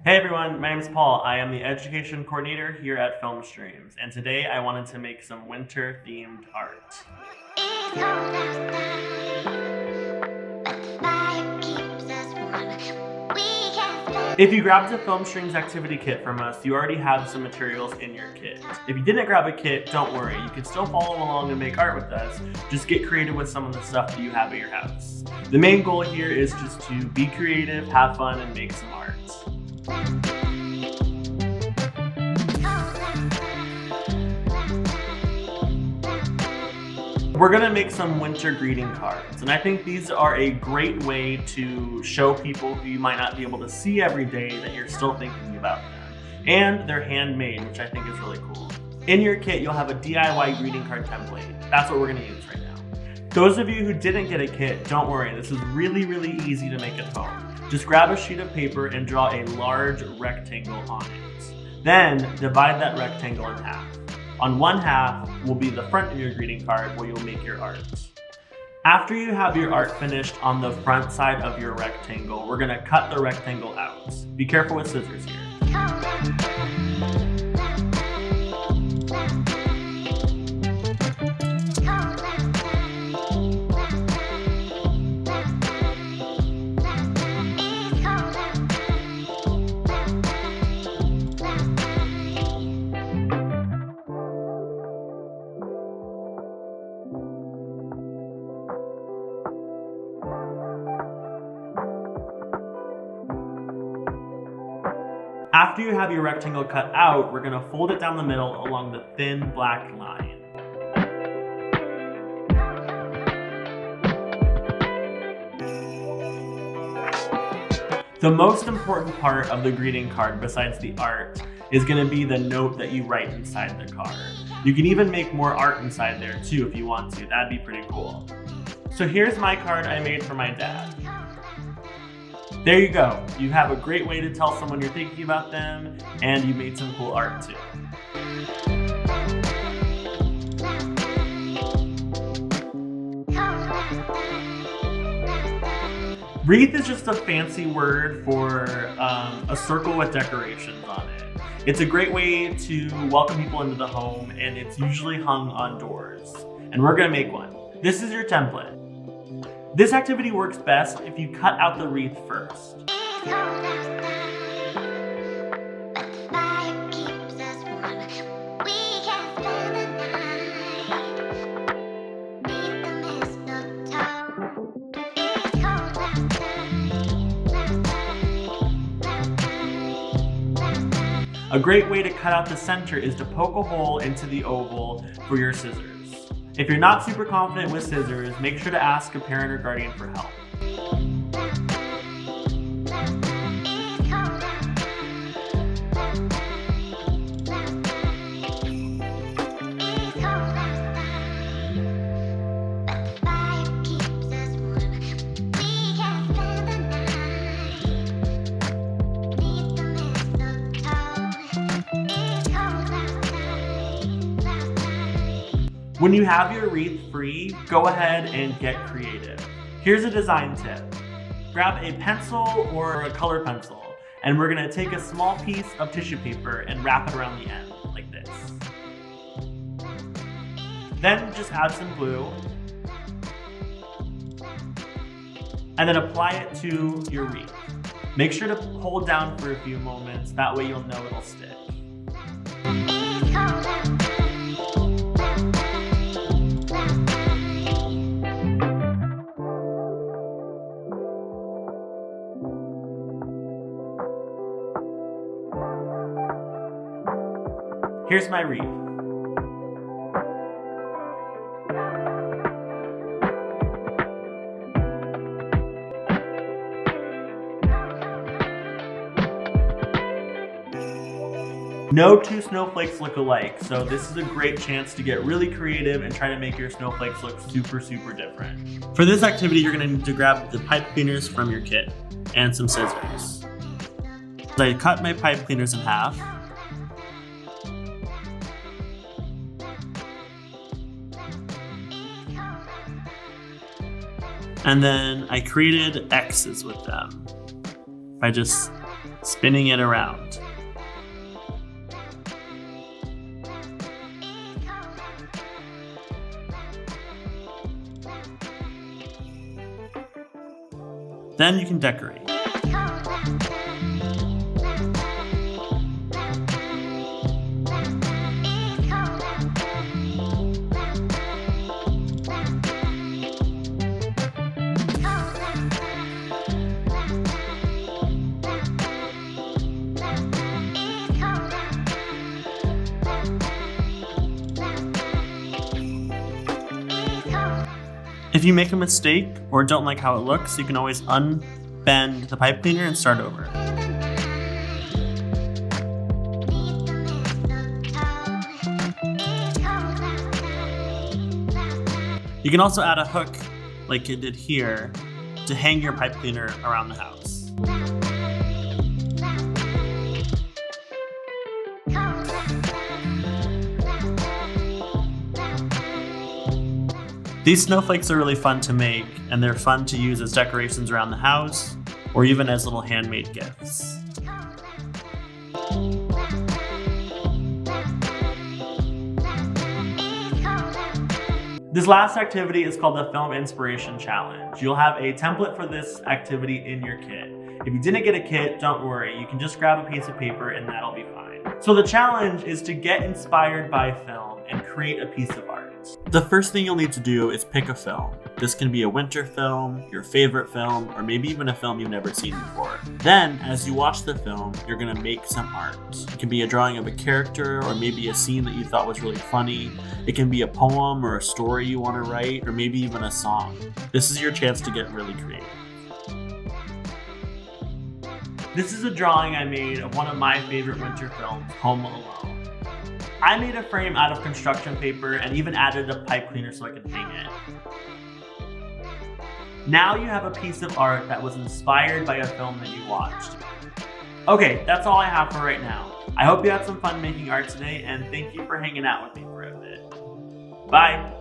Hey everyone, my name is Paul. I am the education coordinator here at Film Streams, and today I wanted to make some winter themed art. It's cold outside, but the fire keeps us warm. We can spend. If you grabbed a Film Strings activity kit from us, you already have some materials in your kit. If you didn't grab a kit, don't worry. You can still follow along and make art with us. Just get creative with some of the stuff that you have at your house. The main goal here is just to be creative, have fun, and make some art. We're gonna make some winter greeting cards, and I think these are a great way to show people who you might not be able to see every day that you're still thinking about them. And they're handmade, which I think is really cool. In your kit, you'll have a DIY greeting card template. That's what we're gonna use right now. Those of you who didn't get a kit, don't worry, this is really easy to make at home. Just grab a sheet of paper and draw a large rectangle on it. Then divide that rectangle in half. On one half will be the front of your greeting card where you'll make your art. After you have your art finished on the front side of your rectangle, we're gonna cut the rectangle out. Be careful with scissors here. After you have your rectangle cut out, we're gonna fold it down the middle along the thin black line. The most important part of the greeting card, besides the art, is gonna be the note that you write inside the card. You can even make more art inside there too if you want to. That'd be pretty cool. So here's my card I made for my dad. There you go. You have a great way to tell someone you're thinking about them, and you made some cool art too. Wreath is just a fancy word for a circle with decorations on it. It's a great way to welcome people into the home, and it's usually hung on doors. And we're gonna make one. This is your template. This activity works best if you cut out the wreath first. It's cold outside, but the fire keeps us warm. We can spend the night beneath the mistletoe. It's cold outside. A great way to cut out the center is to poke a hole into the oval for your scissors. If you're not super confident with scissors, make sure to ask a parent or guardian for help. When you have your wreath free, go ahead and get creative. Here's a design tip. Grab a pencil or a color pencil, and we're gonna take a small piece of tissue paper and wrap it around the end, like this. Then just add some glue, and then apply it to your wreath. Make sure to hold down for a few moments, that way you'll know it'll stick. Here's my wreath. No two snowflakes look alike, so this is a great chance to get really creative and try to make your snowflakes look super different. For this activity, you're gonna need to grab the pipe cleaners from your kit and some scissors. So I cut my pipe cleaners in half. And then I created X's with them by just spinning it around. Then you can decorate. If you make a mistake or don't like how it looks, you can always unbend the pipe cleaner and start over. You can also add a hook, like it did here, to hang your pipe cleaner around the house. These snowflakes are really fun to make, and they're fun to use as decorations around the house, or even as little handmade gifts. This last activity is called the Film Inspiration Challenge. You'll have a template for this activity in your kit. If you didn't get a kit, don't worry. You can just grab a piece of paper and that'll be fine. So the challenge is to get inspired by film and create a piece of art. The first thing you'll need to do is pick a film. This can be a winter film, your favorite film, or maybe even a film you've never seen before. Then, as you watch the film, you're gonna make some art. It can be a drawing of a character, or maybe a scene that you thought was really funny. It can be a poem or a story you wanna write, or maybe even a song. This is your chance to get really creative. This is a drawing I made of one of my favorite winter films, Home Alone. I made a frame out of construction paper and even added a pipe cleaner so I could hang it. Now you have a piece of art that was inspired by a film that you watched. Okay, that's all I have for right now. I hope you had some fun making art today, and thank you for hanging out with me for a bit. Bye!